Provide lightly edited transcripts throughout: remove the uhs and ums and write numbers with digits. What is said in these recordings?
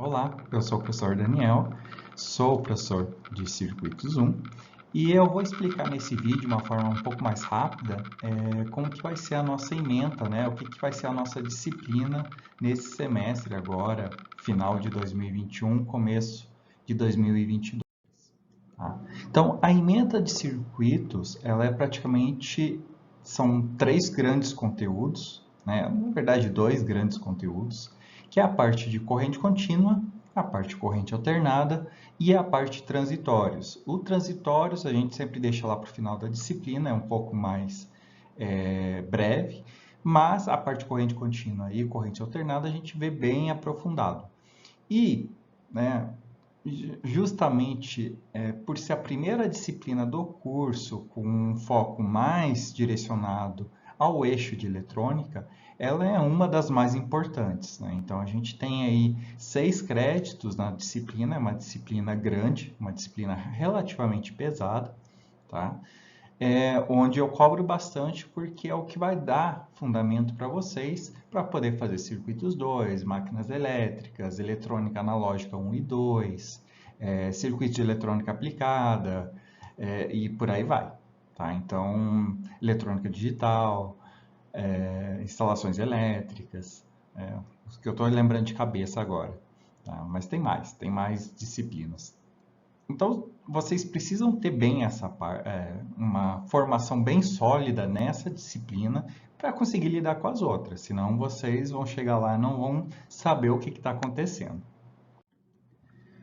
Olá, eu sou o professor Daniel, sou professor de Circuitos 1 e eu vou explicar nesse vídeo de uma forma um pouco mais rápida como que vai ser a nossa ementa, né? O que vai ser a nossa disciplina nesse semestre agora, final de 2021, começo de 2022. Tá? Então, a ementa de circuitos, ela é praticamente, são três grandes conteúdos, né? Na verdade, dois grandes conteúdos, que é a parte de corrente contínua, a parte de corrente alternada e a parte de transitórios. O transitórios a gente sempre deixa lá para o final da disciplina, é um pouco mais breve, mas a parte de corrente contínua e corrente alternada a gente vê bem aprofundado. E, né, justamente por ser a primeira disciplina do curso com um foco mais direcionado ao eixo de eletrônica, ela é uma das mais importantes, né? Então, a gente tem aí 6 créditos na disciplina, é uma disciplina grande, uma disciplina relativamente pesada, tá? Onde eu cobro bastante porque é o que vai dar fundamento para vocês para poder fazer circuitos 2, máquinas elétricas, eletrônica analógica 1 e 2, circuito de eletrônica aplicada e por aí vai. Tá? Então, eletrônica digital, instalações elétricas, os que eu estou lembrando de cabeça agora. Tá? Mas tem mais disciplinas. Então, vocês precisam ter bem uma formação bem sólida nessa disciplina para conseguir lidar com as outras, senão vocês vão chegar lá e não vão saber o que está acontecendo.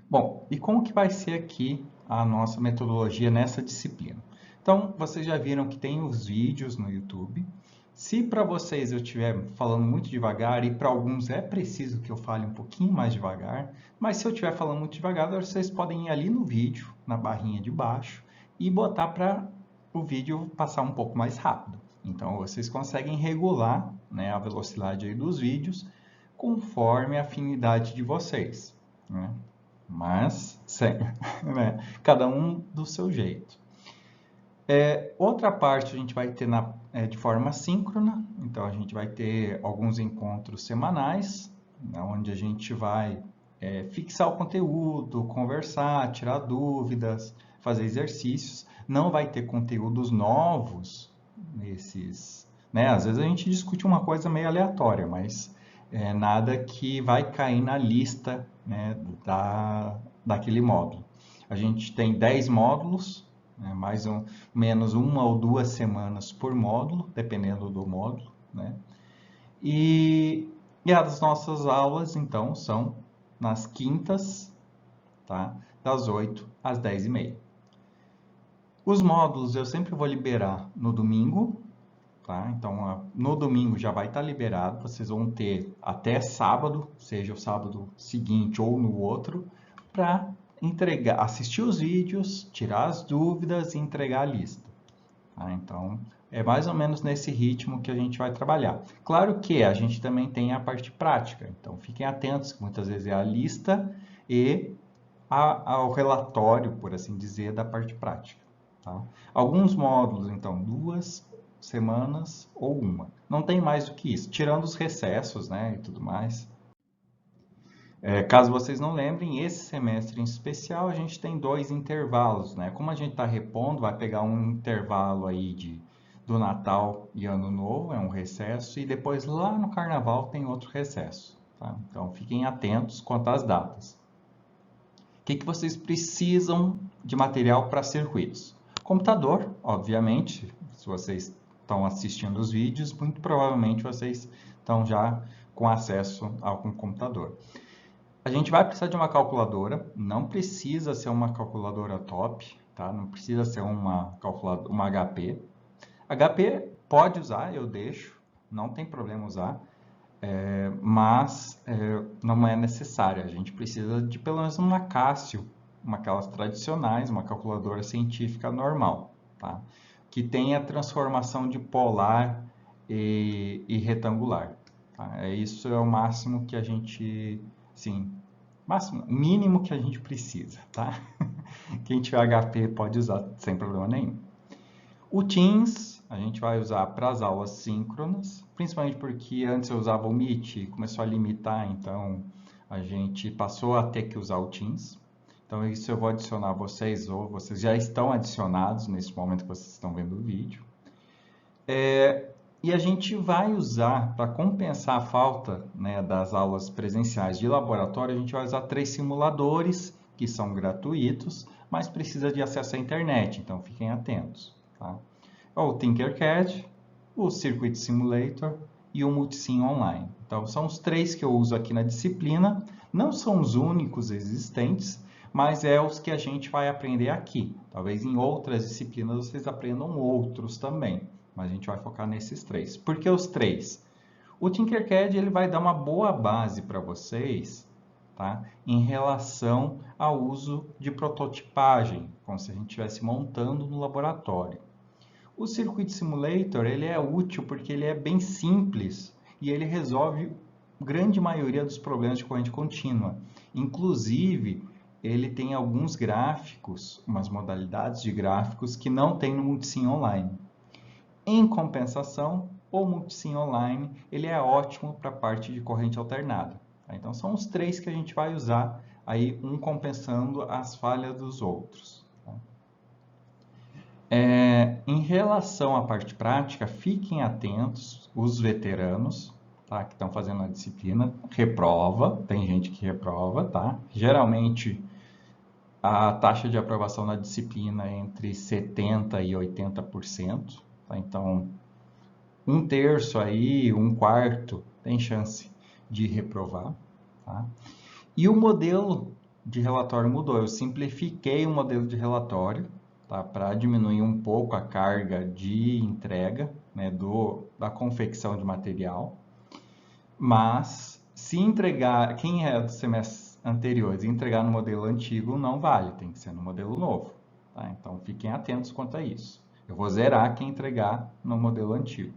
Bom, e como que vai ser aqui a nossa metodologia nessa disciplina? Então, vocês já viram que tem os vídeos no YouTube. Se para vocês eu estiver falando muito devagar, e para alguns é preciso que eu fale um pouquinho mais devagar, mas se eu estiver falando muito devagar, vocês podem ir ali no vídeo, na barrinha de baixo, e botar para o vídeo passar um pouco mais rápido. Então, vocês conseguem regular, né, a velocidade aí dos vídeos conforme a afinidade de vocês, né? Mas, né, cada um do seu jeito. Outra parte a gente vai ter de forma síncrona, então a gente vai ter alguns encontros semanais, né, onde a gente vai fixar o conteúdo, conversar, tirar dúvidas, fazer exercícios. Não vai ter conteúdos novos nesses, né? Às vezes a gente discute uma coisa meio aleatória, mas nada que vai cair na lista, né, daquele módulo. A gente tem 10 módulos, né, mais ou menos 1 ou 2 semanas por módulo, dependendo do módulo, né? E as nossas aulas, então, são nas quintas, tá? Das 8 às 10h30. Os módulos eu sempre vou liberar no domingo, tá? Então, no domingo já vai estar liberado, vocês vão ter até sábado, seja o sábado seguinte ou no outro, para entregar, assistir os vídeos, tirar as dúvidas e entregar a lista. Tá? Então, é mais ou menos nesse ritmo que a gente vai trabalhar. Claro que a gente também tem a parte prática, então fiquem atentos, que muitas vezes é a lista e ao relatório, por assim dizer, da parte prática. Tá? Alguns módulos, então, 2 semanas ou uma. Não tem mais do que isso, tirando os recessos, né, e tudo mais. Caso vocês não lembrem, esse semestre em especial a gente tem 2 intervalos, né? Como a gente está repondo, vai pegar um intervalo aí do Natal e Ano Novo, é um recesso, e depois lá no Carnaval tem outro recesso. Tá? Então fiquem atentos quanto às datas. O que vocês precisam de material para circuitos? Computador, obviamente, se vocês estão assistindo os vídeos, muito provavelmente vocês estão já com acesso ao computador. A gente vai precisar de uma calculadora, não precisa ser uma calculadora top, tá? Não precisa ser uma HP. HP pode usar, eu deixo, não tem problema usar, mas não é necessária. A gente precisa de pelo menos uma Casio, aquelas tradicionais, uma calculadora científica normal, tá? Que tenha transformação de polar e retangular. Tá? Isso é o máximo que a gente, sim, mínimo que a gente precisa, tá? Quem tiver HP pode usar sem problema nenhum. O Teams a gente vai usar para as aulas síncronas, principalmente porque antes eu usava o Meet, começou a limitar, então a gente passou a ter que usar o Teams. Então, isso eu vou adicionar vocês, ou vocês já estão adicionados nesse momento que vocês estão vendo o vídeo. E a gente vai usar, para compensar a falta, né, das aulas presenciais de laboratório, a gente vai usar 3 simuladores, que são gratuitos, mas precisa de acesso à internet, então fiquem atentos. Tá? O Tinkercad, o Circuit Simulator e o Multisim Online. Então, são os 3 que eu uso aqui na disciplina, não são os únicos existentes, mas é os que a gente vai aprender aqui. Talvez em outras disciplinas vocês aprendam outros também, mas a gente vai focar nesses 3. Por que os 3? O Tinkercad ele vai dar uma boa base para vocês, tá? Em relação ao uso de prototipagem, como se a gente estivesse montando no laboratório. O Circuit Simulator ele é útil porque ele é bem simples e ele resolve grande maioria dos problemas de corrente contínua. Inclusive, ele tem alguns gráficos, umas modalidades de gráficos que não tem no Multisim Online. Em compensação, o Multisim Online ele é ótimo para a parte de corrente alternada. Tá? Então, são os 3 que a gente vai usar, aí um compensando as falhas dos outros. Tá? Em relação à parte prática, fiquem atentos, os veteranos, tá, que estão fazendo a disciplina, reprova, tem gente que reprova, tá? Geralmente, a taxa de aprovação na disciplina é entre 70% e 80%, tá? Então, 1/3 aí, 1/4 tem chance de reprovar, tá? E o modelo de relatório mudou, eu simplifiquei o modelo de relatório, tá? Para diminuir um pouco a carga de entrega, né, da confecção de material. Mas, se entregar, quem é do semestre anterior, se entregar no modelo antigo, não vale, tem que ser no modelo novo. Tá? Então, fiquem atentos quanto a isso. Eu vou zerar quem entregar no modelo antigo.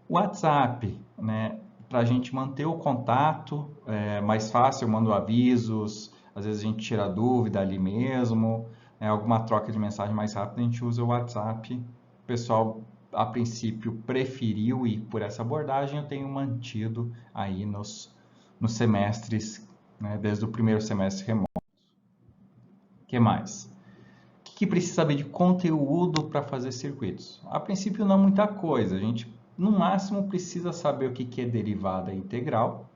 O WhatsApp, né, para a gente manter o contato, é mais fácil, eu mando avisos, às vezes a gente tira dúvida ali mesmo, alguma troca de mensagem mais rápida, a gente usa o WhatsApp. O pessoal, a princípio, preferiu ir por essa abordagem, eu tenho mantido aí nos semestres, né, desde o primeiro semestre remoto. O que mais? O que precisa saber de conteúdo para fazer circuitos? A princípio, não muita coisa, a gente no máximo precisa saber o que é derivada integral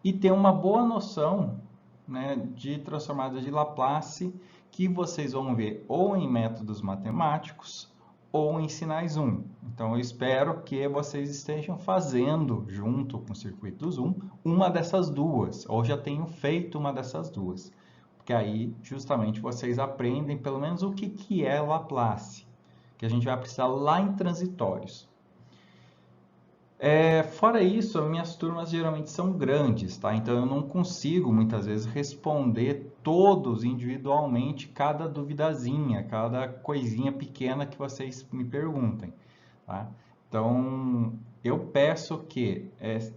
e ter uma boa noção, né, de transformadas de Laplace, que vocês vão ver ou em métodos matemáticos ou em sinais 1. Então, eu espero que vocês estejam fazendo, junto com o Circuitos 1, uma dessas duas, ou já tenham feito uma dessas duas. Porque aí, justamente, vocês aprendem pelo menos o que é Laplace, que a gente vai precisar lá em transitórios. Fora isso, as minhas turmas geralmente são grandes, tá? Então eu não consigo muitas vezes responder todos individualmente cada duvidazinha, cada coisinha pequena que vocês me perguntem, tá? Então eu peço que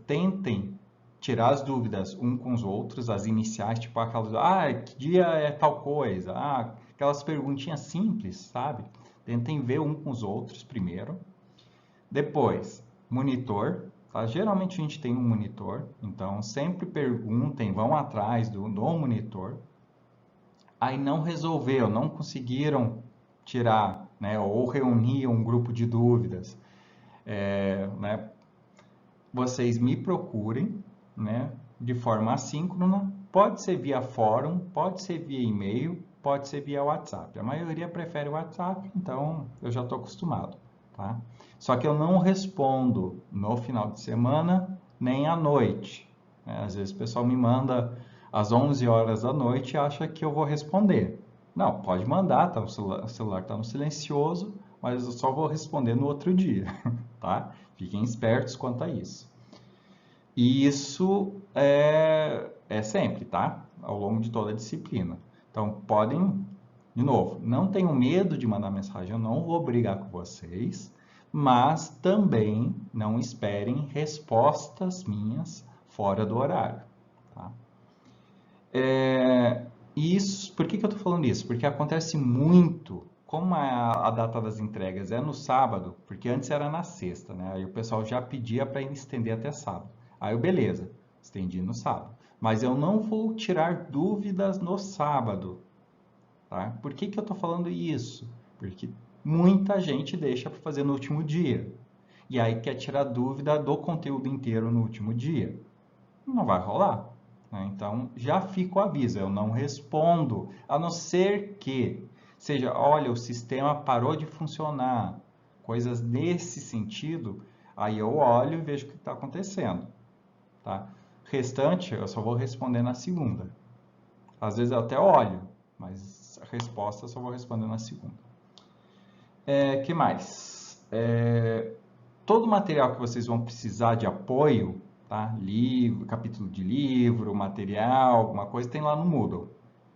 tentem tirar as dúvidas um com os outros, as iniciais, tipo aquelas, que dia é tal coisa? Aquelas perguntinhas simples, sabe? Tentem ver um com os outros primeiro. Depois, monitor, tá? Geralmente a gente tem um monitor, então sempre perguntem, vão atrás do monitor. Aí não resolveu, não conseguiram tirar, né, ou reunir um grupo de dúvidas, né, vocês me procurem, né, de forma assíncrona, pode ser via fórum, pode ser via e-mail, pode ser via WhatsApp. A maioria prefere o WhatsApp, então eu já estou acostumado, tá? Só que eu não respondo no final de semana nem à noite, né? Às vezes o pessoal me manda às 11 horas da noite e acha que eu vou responder. Não, pode mandar, tá? O celular está no silencioso, mas eu só vou responder no outro dia, tá? Fiquem espertos quanto a isso. E isso é sempre, tá? Ao longo de toda a disciplina. Então, podem, de novo, não tenham medo de mandar mensagem, eu não vou brigar com vocês, mas também não esperem respostas minhas fora do horário, tá? Isso, por que eu estou falando isso? Porque acontece muito, como a data das entregas é no sábado, porque antes era na sexta, né? Aí o pessoal já pedia para estender até sábado. Aí, beleza. estendi no sábado. Mas eu não vou tirar dúvidas no sábado, tá? Por que que eu estou falando isso? Porque muita gente deixa para fazer no último dia. E aí quer tirar dúvida do conteúdo inteiro no último dia. Não vai rolar, né? Então, já fica o aviso, eu não respondo, a não ser que seja, olha, o sistema parou de funcionar, coisas nesse sentido, aí eu olho e vejo o que está acontecendo, tá? Restante, eu só vou responder na segunda. Às vezes eu até olho, mas a resposta eu só vou responder na segunda. Que mais? Todo material que vocês vão precisar de apoio, tá? Livro, capítulo de livro, material, alguma coisa, tem lá no Moodle.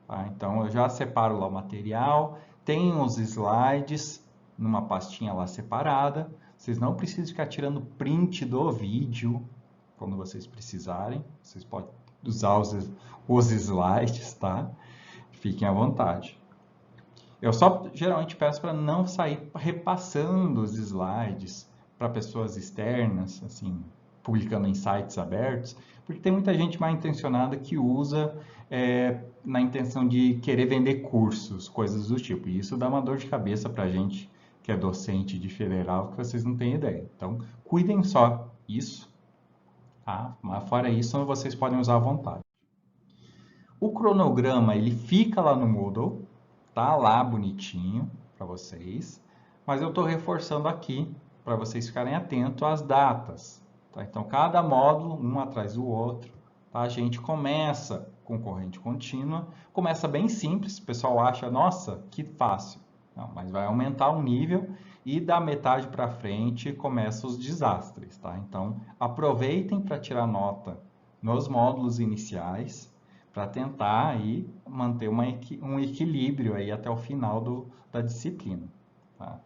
Tá? Então, eu já separo lá o material, tem os slides numa pastinha lá separada. Vocês não precisam ficar tirando print do vídeo quando vocês precisarem. Vocês podem usar os slides, tá? Fiquem à vontade. Eu só geralmente peço para não sair repassando os slides para pessoas externas, assim, publicando em sites abertos, porque tem muita gente mal intencionada que usa na intenção de querer vender cursos, coisas do tipo. E isso dá uma dor de cabeça para a gente que é docente de federal, que vocês não têm ideia. Então, cuidem só isso, tá? Mas fora isso, vocês podem usar à vontade. O cronograma, ele fica lá no Moodle, tá lá bonitinho para vocês, mas eu estou reforçando aqui para vocês ficarem atentos às datas. Tá? Então, cada módulo, um atrás do outro, tá? A gente começa com corrente contínua, começa bem simples, o pessoal acha, nossa, que fácil. Não, mas vai aumentar o nível e da metade para frente começam os desastres. Tá? Então, aproveitem para tirar nota nos módulos iniciais, para tentar aí manter um equilíbrio aí até o final da disciplina. Tá?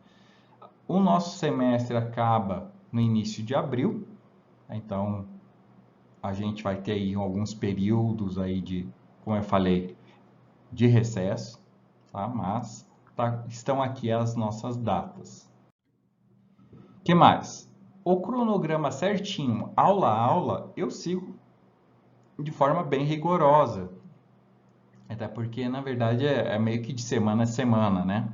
O nosso semestre acaba no início de abril, então a gente vai ter aí alguns períodos aí de, como eu falei, de recesso, tá? Mas estão aqui as nossas datas. O que mais? O cronograma certinho, aula a aula, eu sigo de forma bem rigorosa. Até porque, na verdade, é meio que de semana a semana, né?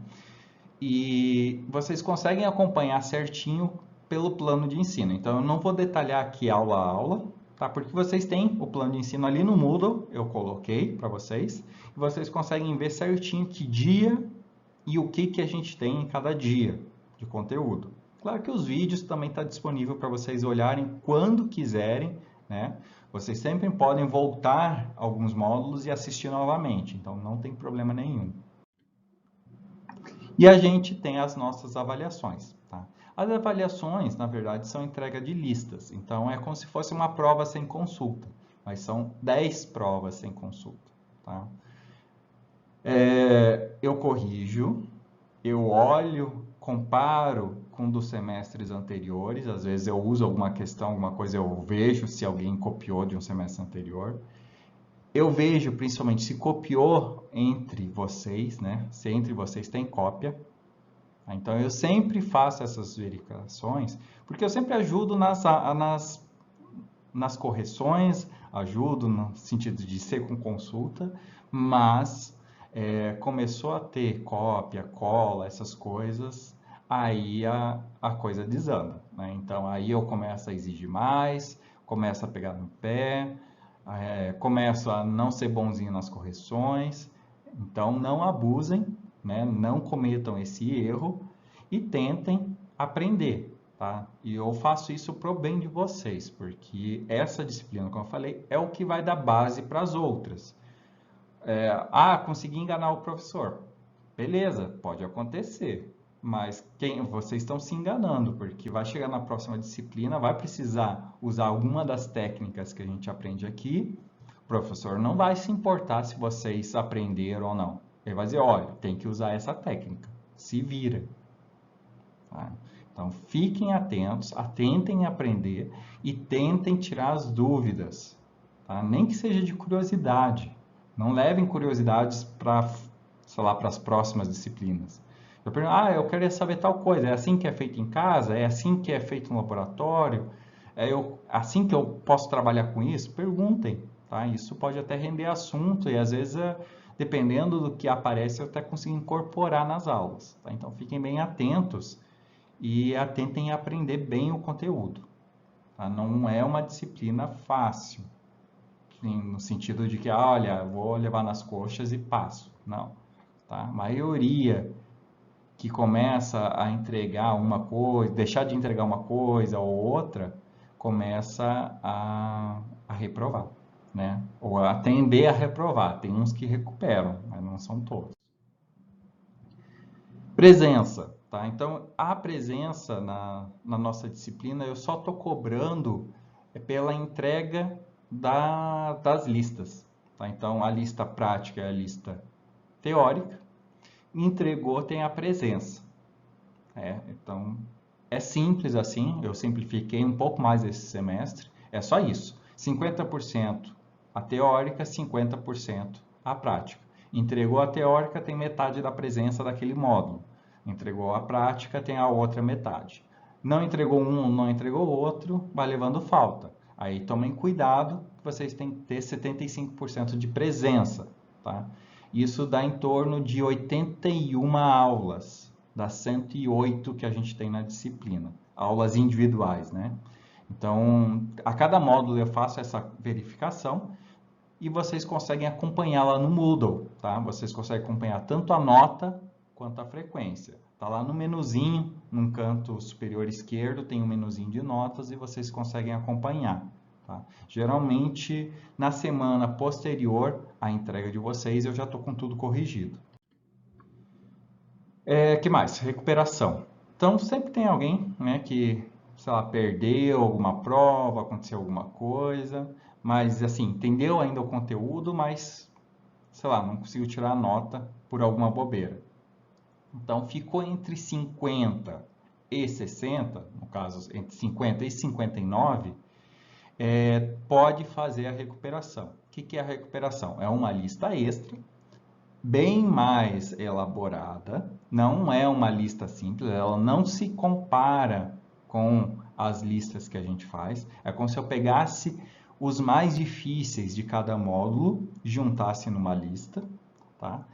E vocês conseguem acompanhar certinho pelo plano de ensino. Então, eu não vou detalhar aqui aula a aula, tá? Porque vocês têm o plano de ensino ali no Moodle, eu coloquei para vocês. E vocês conseguem ver certinho que dia e o que a gente tem em cada dia de conteúdo. Claro que os vídeos também estão disponíveis para vocês olharem quando quiserem, né? Vocês sempre podem voltar alguns módulos e assistir novamente, então não tem problema nenhum. E a gente tem as nossas avaliações. Tá? As avaliações, na verdade, são entrega de listas, então é como se fosse uma prova sem consulta, mas são 10 provas sem consulta. Tá? Eu corrijo, eu olho, comparo com dos semestres anteriores, às vezes eu uso alguma questão, alguma coisa, eu vejo se alguém copiou de um semestre anterior. Eu vejo principalmente se copiou entre vocês, né? Se entre vocês tem cópia. Então eu sempre faço essas verificações, porque eu sempre ajudo nas correções, ajudo no sentido de ser com consulta, mas começou a ter cópia, cola, essas coisas, aí a coisa desanda, né? Então aí eu começo a exigir mais, começo a pegar no pé, começo a não ser bonzinho nas correções, então não abusem, né? Não cometam esse erro e tentem aprender, tá? E eu faço isso pro bem de vocês, porque essa disciplina, como eu falei, é o que vai dar base para as outras. Consegui enganar o professor. Beleza, pode acontecer, mas vocês estão se enganando, porque vai chegar na próxima disciplina, vai precisar usar alguma das técnicas que a gente aprende aqui. O professor não vai se importar se vocês aprenderam ou não. Ele vai dizer, olha, tem que usar essa técnica, se vira. Tá? Então, fiquem atentos, atentem a aprender e tentem tirar as dúvidas, tá? Nem que seja de curiosidade. Não levem curiosidades para, sei lá, para as próximas disciplinas. Eu pergunto, eu queria saber tal coisa, é assim que é feito em casa? É assim que é feito no laboratório? Assim que eu posso trabalhar com isso, perguntem, tá? Isso pode até render assunto e às vezes, dependendo do que aparece, eu até consigo incorporar nas aulas, tá? Então fiquem bem atentos e atentem a aprender bem o conteúdo, tá? Não é uma disciplina fácil, no sentido de que, olha, vou levar nas coxas e passo. Não, tá? A maioria que começa a entregar uma coisa, deixar de entregar uma coisa ou outra, começa a reprovar, né? Ou a tender a reprovar. Tem uns que recuperam, mas não são todos. Presença, tá? Então, a presença na nossa disciplina, eu só estou cobrando pela entrega das listas, tá? Então, a lista prática é a lista teórica, entregou tem a presença. Então, é simples assim, eu simplifiquei um pouco mais esse semestre, é só isso. 50% a teórica, 50% a prática. Entregou a teórica, tem metade da presença daquele módulo. Entregou a prática, tem a outra metade. Não entregou um, não entregou outro, vai levando falta. Aí tomem cuidado, vocês têm que ter 75% de presença, tá? Isso dá em torno de 81 aulas das 108 que a gente tem na disciplina, aulas individuais, né? Então, a cada módulo eu faço essa verificação e vocês conseguem acompanhá-la no Moodle, tá? Vocês conseguem acompanhar tanto a nota quanto a frequência. Tá lá no menuzinho, no canto superior esquerdo, tem um menuzinho de notas e vocês conseguem acompanhar. Tá? Geralmente, na semana posterior à entrega de vocês, eu já estou com tudo corrigido. Que mais? Recuperação. Então, sempre tem alguém, né, que, sei lá, perdeu alguma prova, aconteceu alguma coisa, mas, assim, entendeu ainda o conteúdo, mas, sei lá, não conseguiu tirar a nota por alguma bobeira. Então, ficou entre 50 e 60, no caso, entre 50 e 59, pode fazer a recuperação. O que é a recuperação? É uma lista extra, bem mais elaborada, não é uma lista simples, ela não se compara com as listas que a gente faz. É como se eu pegasse os mais difíceis de cada módulo, juntasse numa lista, tá?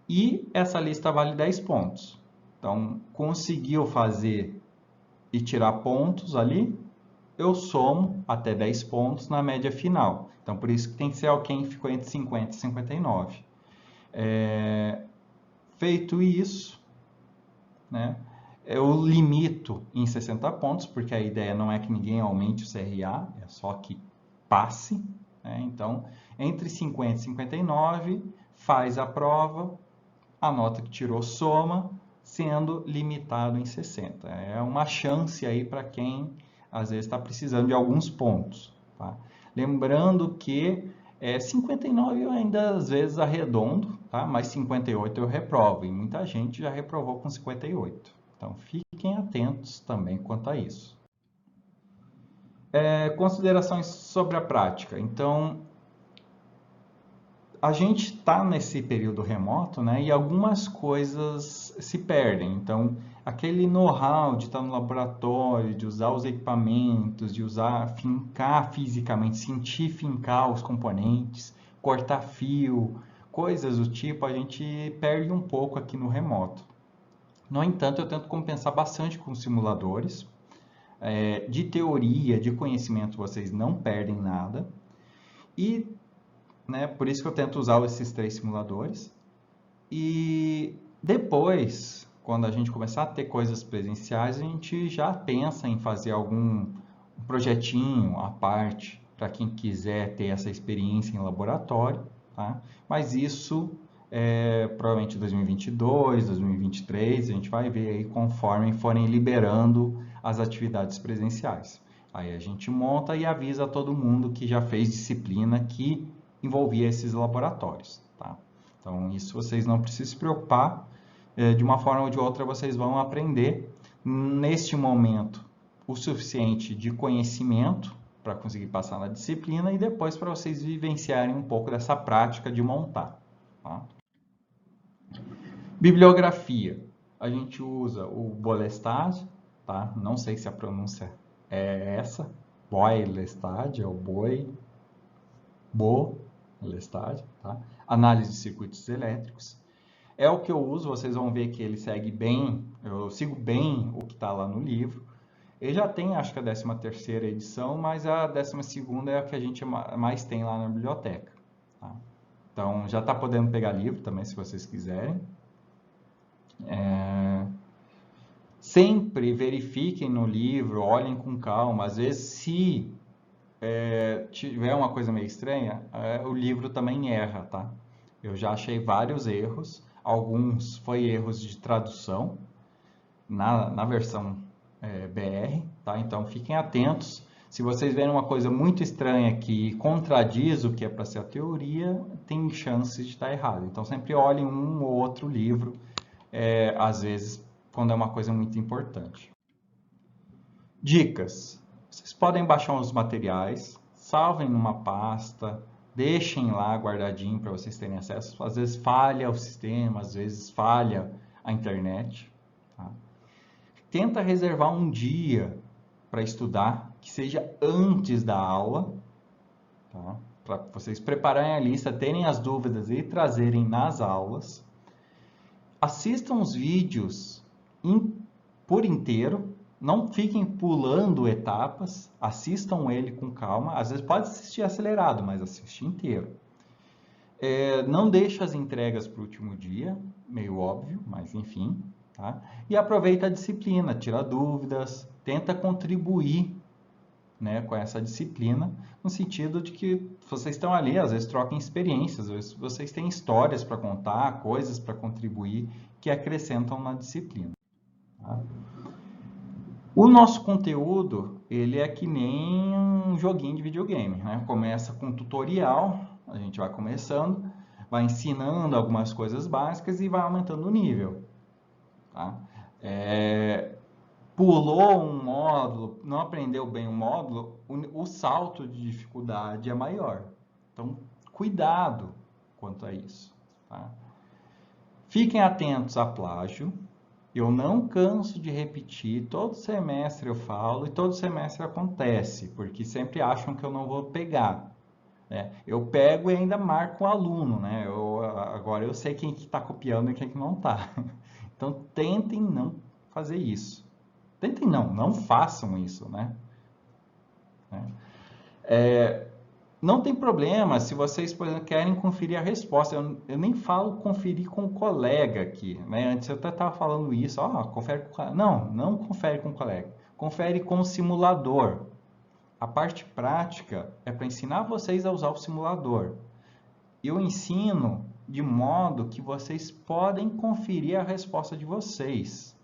E essa lista vale 10 pontos. Então, conseguiu fazer e tirar pontos ali, eu somo até 10 pontos na média final. Então, por isso que tem que ser alguém que ficou entre 50 e 59. Feito isso, né, eu limito em 60 pontos, porque a ideia não é que ninguém aumente o CRA, é só que passe. Né? Então, entre 50 e 59, faz a prova, a nota que tirou soma, sendo limitado em 60. É uma chance aí para quem às vezes está precisando de alguns pontos. Tá? Lembrando que 59 eu ainda às vezes arredondo, tá? Mas 58 eu reprovo, e muita gente já reprovou com 58. Então fiquem atentos também quanto a isso. Considerações sobre a prática. Então, a gente está nesse período remoto, né? E algumas coisas se perdem. Então, aquele know-how de estar no laboratório, de usar os equipamentos, de fincar fisicamente, sentir fincar os componentes, cortar fio, coisas do tipo, a gente perde um pouco aqui no remoto. No entanto, eu tento compensar bastante com simuladores. De teoria, de conhecimento, vocês não perdem nada. E né? Por isso que eu tento usar esses 3 simuladores. E depois, quando a gente começar a ter coisas presenciais, a gente já pensa em fazer algum projetinho à parte para quem quiser ter essa experiência em laboratório. Tá? Mas isso provavelmente 2022, 2023, a gente vai ver aí conforme forem liberando as atividades presenciais. Aí a gente monta e avisa todo mundo que já fez disciplina que envolvia esses laboratórios. Tá? Então, isso vocês não precisam se preocupar. De uma forma ou de outra, vocês vão aprender, neste momento, o suficiente de conhecimento para conseguir passar na disciplina e depois para vocês vivenciarem um pouco dessa prática de montar. Tá? Bibliografia. A gente usa o Bolestad, tá? Não sei se a pronúncia é essa, Boy Lestat, é o Bo Lestat, tá? Análise de circuitos elétricos. É o que eu uso, vocês vão ver que ele segue bem, eu sigo bem o que está lá no livro. Ele já tem, acho que a 13ª edição, mas a 12ª é a que a gente mais tem lá na biblioteca. Tá? Então, já está podendo pegar livro também, se vocês quiserem. Sempre verifiquem no livro, olhem com calma. Às vezes, se tiver uma coisa meio estranha, o livro também erra, tá? Eu já achei vários erros. Alguns foi erros de tradução na versão BR, tá? Então, fiquem atentos. Se vocês verem uma coisa muito estranha que contradiz o que é para ser a teoria, tem chance de estar errado. Então, sempre olhem um ou outro livro, às vezes, quando é uma coisa muito importante. Dicas. Vocês podem baixar os materiais, salvem numa pasta, deixem lá guardadinho para vocês terem acesso. Às vezes falha o sistema, às vezes falha a internet. Tá? Tenta reservar um dia para estudar, que seja antes da aula, tá? Para vocês prepararem a lista, terem as dúvidas e trazerem nas aulas. Assistam os vídeos por inteiro, não fiquem pulando etapas, assistam ele com calma. Às vezes pode assistir acelerado, mas assiste inteiro. Não deixe as entregas para o último dia, meio óbvio, mas enfim. Tá? E aproveita a disciplina, tira dúvidas, tenta contribuir, né, com essa disciplina, no sentido de que vocês estão ali, às vezes trocam experiências, às vezes vocês têm histórias para contar, coisas para contribuir, que acrescentam na disciplina. Tá? O nosso conteúdo, ele é que nem um joguinho de videogame, né? Começa com um tutorial, a gente vai começando, vai ensinando algumas coisas básicas e vai aumentando o nível. Tá? Pulou um módulo, não aprendeu bem o módulo, o salto de dificuldade é maior. Então, cuidado quanto a isso. Tá? Fiquem atentos a plágio. Eu não canso de repetir, todo semestre eu falo e todo semestre acontece, porque sempre acham que eu não vou pegar. Né? Eu pego e ainda marco o aluno, né? Agora eu sei quem está copiando e quem que não está. Então, tentem não fazer isso. Tentem não façam isso, né? Não tem problema se vocês, por exemplo, querem conferir a resposta. Eu nem falo conferir com o colega aqui, né? Antes eu até estava falando isso, confere com o colega. Não confere com o colega. Confere com o simulador. A parte prática é para ensinar vocês a usar o simulador. Eu ensino de modo que vocês podem conferir a resposta de vocês.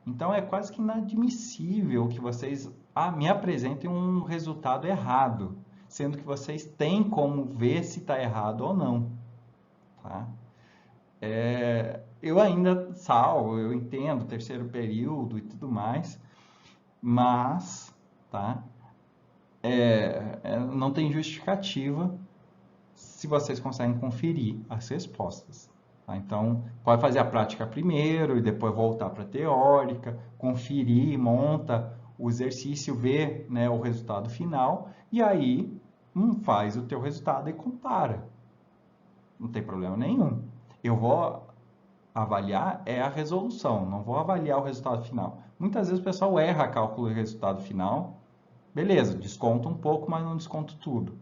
Então, é quase que inadmissível que vocês me apresentem um resultado errado, sendo que vocês têm como ver se está errado ou não. Tá? Eu ainda salvo, eu entendo, terceiro período e tudo mais, mas tá? Não tem justificativa se vocês conseguem conferir as respostas. Tá? Então, pode fazer a prática primeiro e depois voltar para a teórica, conferir, monta o exercício, vê, né, o resultado final e aí faz o teu resultado e compara. Não tem problema nenhum. Eu vou avaliar a resolução, não vou avaliar o resultado final. Muitas vezes o pessoal erra cálculo de resultado final. Beleza, desconta um pouco, mas não desconto tudo.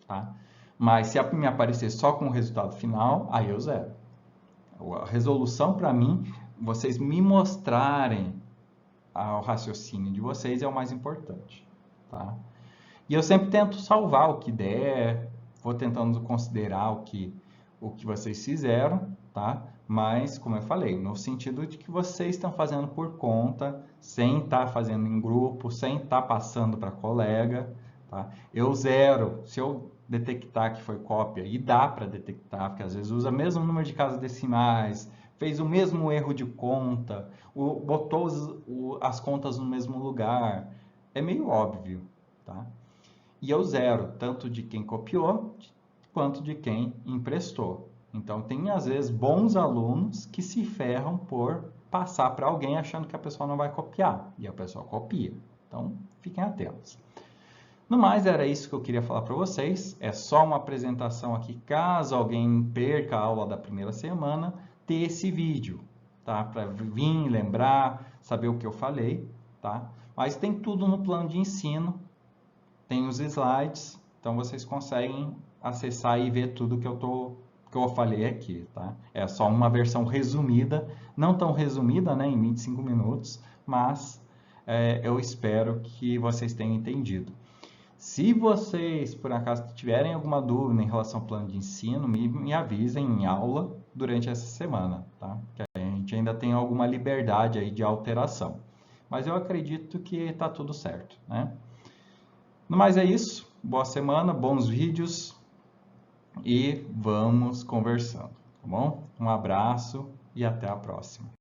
Tá? Mas se me aparecer só com o resultado final, aí eu zero. A resolução, para mim, vocês me mostrarem o raciocínio de vocês é o mais importante. Tá? E eu sempre tento salvar o que der, vou tentando considerar o que vocês fizeram, tá? Mas, como eu falei, no sentido de que vocês estão fazendo por conta, sem estar fazendo em grupo, sem estar passando para colega, tá? Eu zero, se eu detectar que foi cópia, e dá para detectar, porque às vezes usa o mesmo número de casas decimais, fez o mesmo erro de conta, botou as contas no mesmo lugar, é meio óbvio, tá? E eu zero, tanto de quem copiou, quanto de quem emprestou. Então, tem às vezes bons alunos que se ferram por passar para alguém achando que a pessoa não vai copiar, e a pessoa copia. Então, fiquem atentos. No mais, era isso que eu queria falar para vocês. É só uma apresentação aqui, caso alguém perca a aula da primeira semana, ter esse vídeo, tá? Para vir, lembrar, saber o que eu falei, tá? Mas tem tudo no plano de ensino, tem os slides, então vocês conseguem acessar e ver tudo que eu falei aqui, tá? É só uma versão resumida, não tão resumida, né, em 25 minutos, mas eu espero que vocês tenham entendido. Se vocês, por acaso, tiverem alguma dúvida em relação ao plano de ensino, me avisem em aula durante essa semana, tá? Que a gente ainda tem alguma liberdade aí de alteração. Mas eu acredito que está tudo certo, né? No mais é isso. Boa semana, bons vídeos e vamos conversando, tá bom? Um abraço e até a próxima.